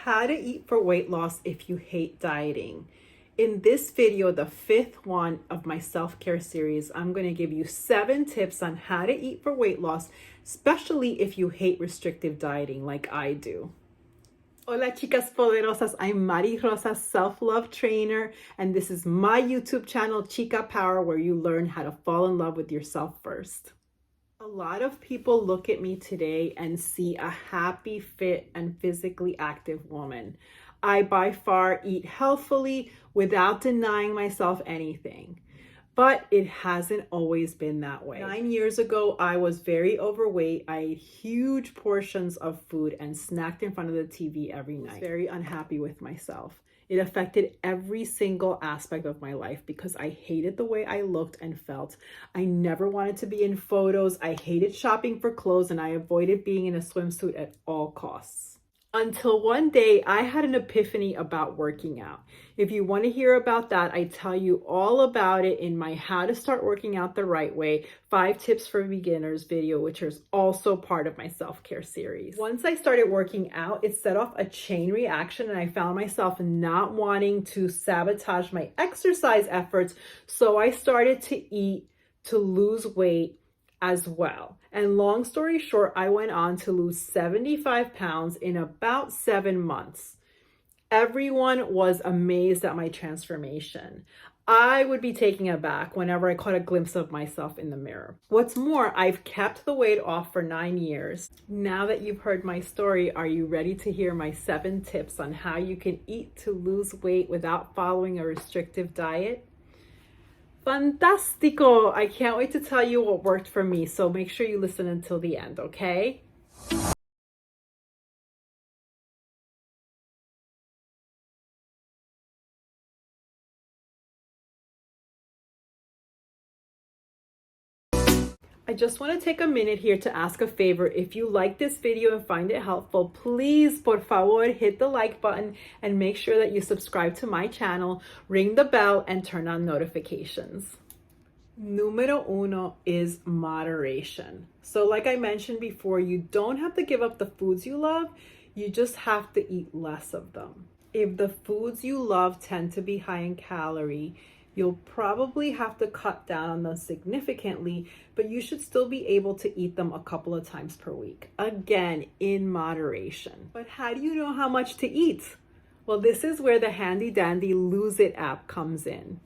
How to eat for weight loss if you hate dieting. In this video, the fifth one of my self-care series, I'm going to give you 7 tips on how to eat for weight loss, especially if you hate restrictive dieting like I do. Hola chicas poderosas, I'm Mari Rosa, self-love trainer, and this is my YouTube channel, Chica Power, where you learn how to fall in love with yourself first. A lot of people look at me today and see a happy, fit, and physically active woman. I by far eat healthfully without denying myself anything. But it hasn't always been that way. 9 years ago, I was very overweight. I ate huge portions of food and snacked in front of the TV every night. I was very unhappy with myself. It affected every single aspect of my life because I hated the way I looked and felt. I never wanted to be in photos. I hated shopping for clothes, and I avoided being in a swimsuit at all costs. Until one day, I had an epiphany about working out. If you want to hear about that, I tell you all about it in my How to Start Working Out the Right Way, 5 Tips for Beginners video, which is also part of my self-care series. Once I started working out, it set off a chain reaction, and I found myself not wanting to sabotage my exercise efforts, so I started to eat to lose weight as well. And long story short, I went on to lose 75 pounds in about 7 months. Everyone was amazed at my transformation. I would be taken aback whenever I caught a glimpse of myself in the mirror. What's more, I've kept the weight off for 9 years. Now that you've heard my story, are you ready to hear my 7 tips on how you can eat to lose weight without following a restrictive diet? Fantastico! I can't wait to tell you what worked for me, so make sure you listen until the end, okay? I just want to take a minute here to ask a favor. If you like this video and find it helpful, please, por favor, hit the like button and make sure that you subscribe to my channel, ring the bell, and turn on notifications. Número uno is moderation. So like I mentioned before, you don't have to give up the foods you love, you just have to eat less of them. If the foods you love tend to be high in calorie, you'll probably have to cut down on them significantly, but you should still be able to eat them a couple of times per week. Again, in moderation. But how do you know how much to eat? Well, this is where the handy dandy Lose It app comes in.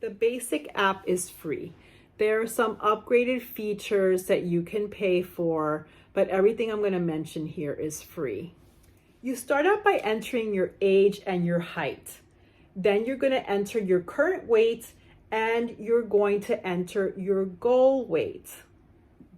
The basic app is free. There are some upgraded features that you can pay for, but everything I'm going to mention here is free. You start out by entering your age and your height. Then you're going to enter your current weight, and you're going to enter your goal weight.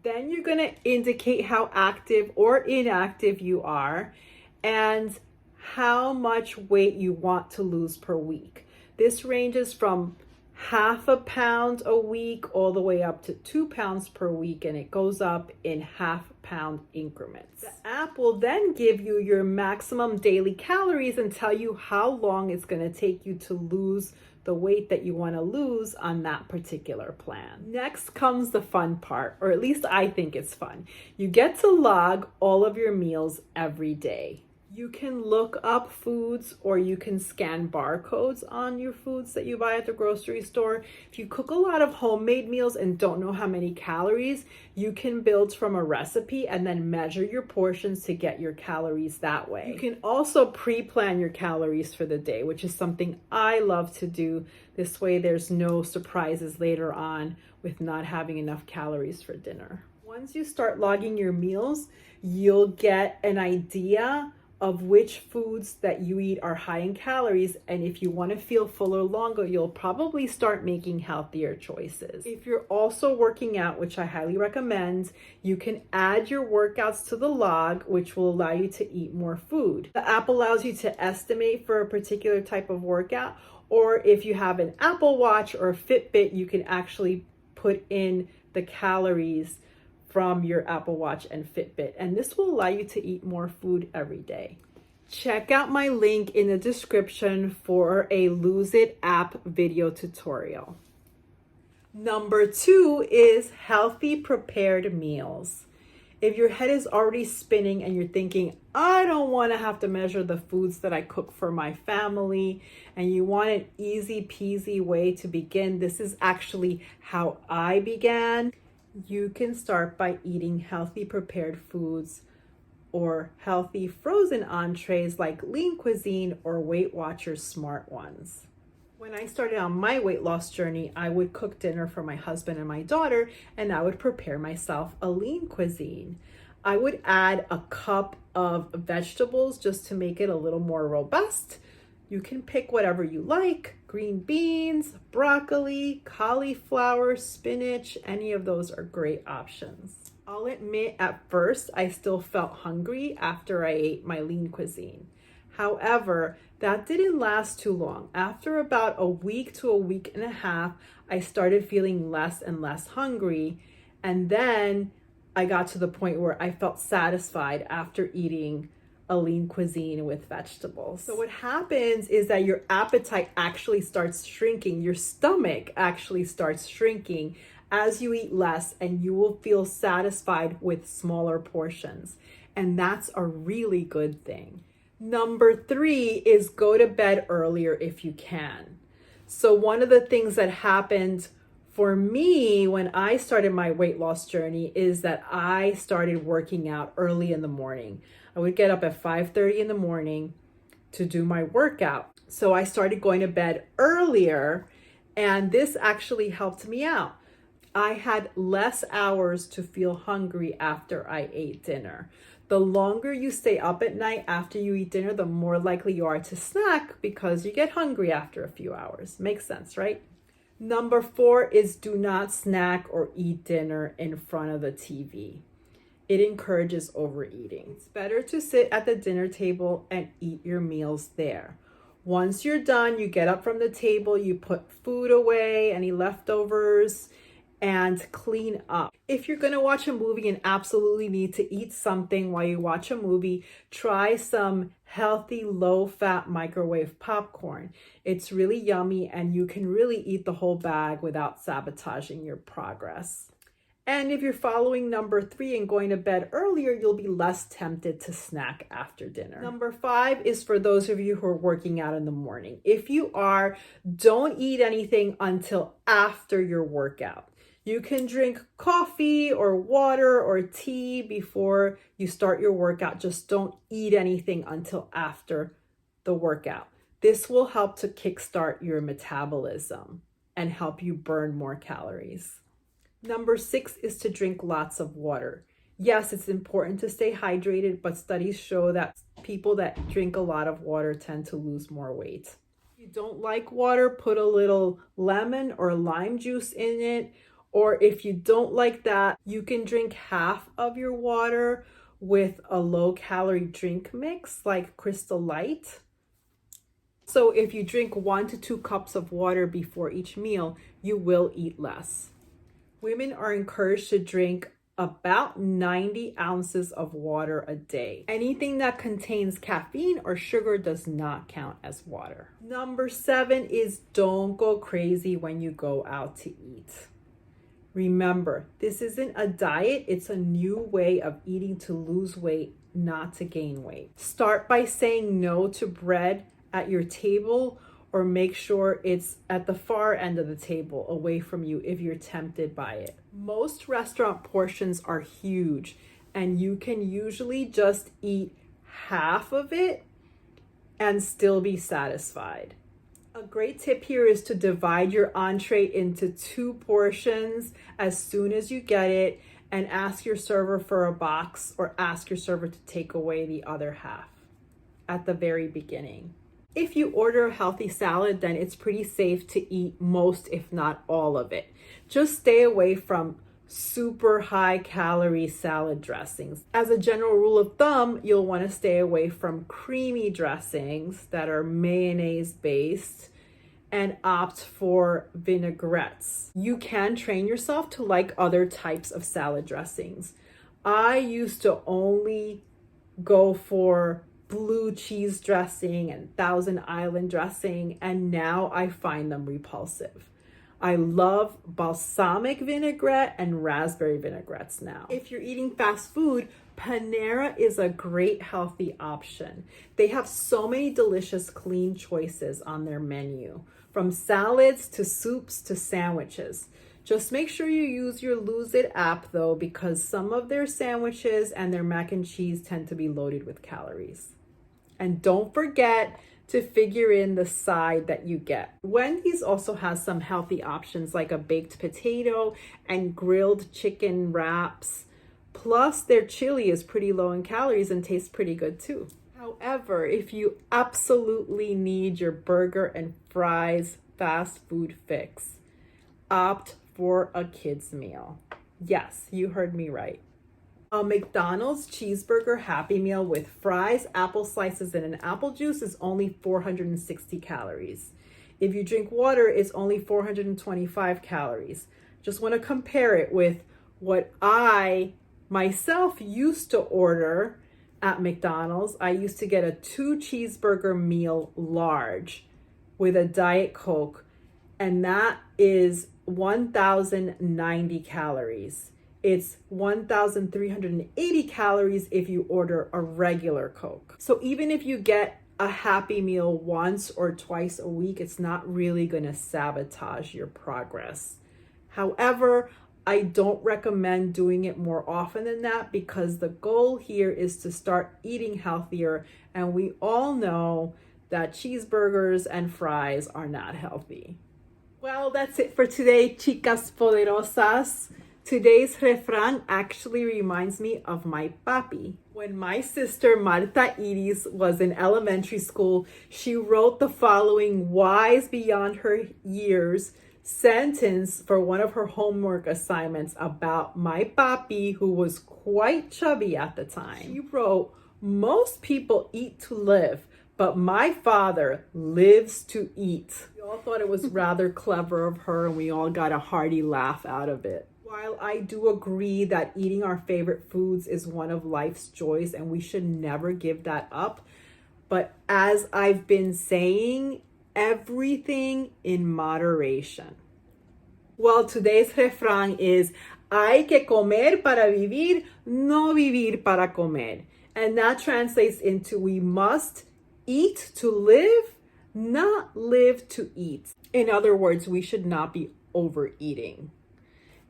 Then you're going to indicate how active or inactive you are and how much weight you want to lose per week. This ranges from half a pound a week all the way up to 2 pounds per week, and it goes up in half-pound increments. The app will then give you your maximum daily calories and tell you how long it's going to take you to lose the weight that you want to lose on that particular plan. Next comes the fun part, or at least I think it's fun. You get to log all of your meals every day. You can look up foods, or you can scan barcodes on your foods that you buy at the grocery store. If you cook a lot of homemade meals and don't know how many calories, you can build from a recipe and then measure your portions to get your calories that way. You can also pre-plan your calories for the day, which is something I love to do. This way there's no surprises later on with not having enough calories for dinner. Once you start logging your meals, you'll get an idea of which foods that you eat are high in calories, and if you want to feel fuller longer, you'll probably start making healthier choices. If you're also working out, which I highly recommend, you can add your workouts to the log, which will allow you to eat more food. The app allows you to estimate for a particular type of workout, or if you have an Apple Watch or a Fitbit, you can actually put in the calories from your Apple Watch and Fitbit, and this will allow you to eat more food every day. Check out my link in the description for a Lose It app video tutorial. Number 2 is healthy prepared meals. If your head is already spinning and you're thinking, I don't want to have to measure the foods that I cook for my family, and you want an easy peasy way to begin, this is actually how I began. You can start by eating healthy prepared foods or healthy frozen entrees like Lean Cuisine or Weight Watchers Smart Ones. When I started on my weight loss journey, I would cook dinner for my husband and my daughter, and I would prepare myself a lean cuisine. I would add a cup of vegetables just to make it a little more robust. You can pick whatever you like: green beans, broccoli, cauliflower, spinach, any of those are great options. I'll admit at first I still felt hungry after I ate my lean cuisine. However, that didn't last too long. After about a week to a week and a half, I started feeling less and less hungry. And then I got to the point where I felt satisfied after eating a lean cuisine with vegetables. So what happens is that your appetite actually starts shrinking. Your stomach actually starts shrinking as you eat less, and you will feel satisfied with smaller portions. And that's a really good thing. Number 3 is go to bed earlier if you can. So one of the things that happened for me when I started my weight loss journey is that I started working out early in the morning. I would get up at 5:30 in the morning to do my workout. So I started going to bed earlier, and this actually helped me out. I had less hours to feel hungry after I ate dinner. The longer you stay up at night after you eat dinner, the more likely you are to snack because you get hungry after a few hours. Makes sense, right? Number 4 is do not snack or eat dinner in front of the TV. It encourages overeating. It's better to sit at the dinner table and eat your meals there. Once you're done, you get up from the table, you put food away, any leftovers, and clean up. If you're going to watch a movie and absolutely need to eat something while you watch a movie, try some healthy, low-fat microwave popcorn. It's really yummy, and you can really eat the whole bag without sabotaging your progress. And if you're following number 3 and going to bed earlier, you'll be less tempted to snack after dinner. Number 5 is for those of you who are working out in the morning. If you are, don't eat anything until after your workout. You can drink coffee or water or tea before you start your workout. Just don't eat anything until after the workout. This will help to kickstart your metabolism and help you burn more calories. Number 6 is to drink lots of water. Yes, it's important to stay hydrated, but studies show that people that drink a lot of water tend to lose more weight. If you don't like water, put a little lemon or lime juice in it. Or if you don't like that, you can drink half of your water with a low-calorie drink mix like Crystal Light. So if you drink 1 to 2 cups of water before each meal, you will eat less. Women are encouraged to drink about 90 ounces of water a day. Anything that contains caffeine or sugar does not count as water. Number 7 is don't go crazy when you go out to eat. Remember, this isn't a diet, it's a new way of eating to lose weight, not to gain weight. Start by saying no to bread at your table, or make sure it's at the far end of the table, away from you if you're tempted by it. Most restaurant portions are huge, and you can usually just eat half of it and still be satisfied. A great tip here is to divide your entree into 2 portions as soon as you get it, and ask your server for a box, or ask your server to take away the other half at the very beginning. If you order a healthy salad, then it's pretty safe to eat most, if not all of it. Just stay away from super high calorie salad dressings. As a general rule of thumb, you'll want to stay away from creamy dressings that are mayonnaise based and opt for vinaigrettes. You can train yourself to like other types of salad dressings. I used to only go for blue cheese dressing and Thousand Island dressing, and now I find them repulsive. I love balsamic vinaigrette and raspberry vinaigrettes now. If you're eating fast food, Panera is a great healthy option. They have so many delicious clean choices on their menu, from salads to soups to sandwiches. Just make sure you use your Lose It app though, because some of their sandwiches and their mac and cheese tend to be loaded with calories. And don't forget to figure in the side that you get. Wendy's also has some healthy options like a baked potato and grilled chicken wraps. Plus, their chili is pretty low in calories and tastes pretty good too. However, if you absolutely need your burger and fries fast food fix, opt for a kid's meal. Yes, you heard me right. A McDonald's cheeseburger Happy Meal with fries, apple slices, and an apple juice is only 460 calories. If you drink water, it's only 425 calories. Just want to compare it with what I myself used to order at McDonald's. I used to get a 2 cheeseburger meal large with a Diet Coke, and that is 1,090 calories. It's 1,380 calories if you order a regular Coke. So even if you get a Happy Meal once or twice a week, it's not really going to sabotage your progress. However, I don't recommend doing it more often than that, because the goal here is to start eating healthier, and we all know that cheeseburgers and fries are not healthy. Well, that's it for today, chicas poderosas. Today's refrán actually reminds me of my papi. When my sister Marta Iris was in elementary school, she wrote the following wise beyond her years sentence for one of her homework assignments about my papi, who was quite chubby at the time. She wrote, "Most people eat to live, but my father lives to eat." We all thought it was rather clever of her, and we all got a hearty laugh out of it. While I do agree that eating our favorite foods is one of life's joys and we should never give that up, but as I've been saying, everything in moderation. Well, today's refrán is, hay que comer para vivir, no vivir para comer. And that translates into, we must eat to live, not live to eat. In other words, we should not be overeating.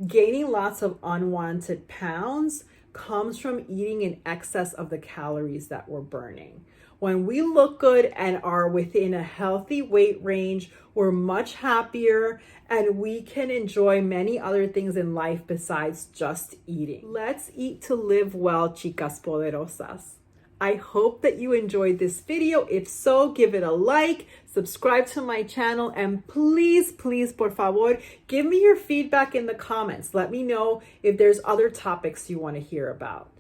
Gaining lots of unwanted pounds comes from eating in excess of the calories that we're burning. When we look good and are within a healthy weight range, we're much happier and we can enjoy many other things in life besides just eating. Let's eat to live well, chicas poderosas. I hope that you enjoyed this video. If so, give it a like, subscribe to my channel, and please, por favor, give me your feedback in the comments. Let me know if there's other topics you want to hear about.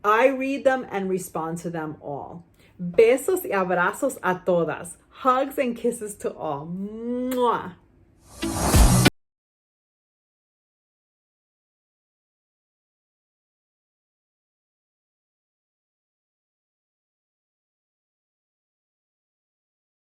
I read them and respond to them all. Besos y abrazos a todas. Hugs and kisses to all. Mwah.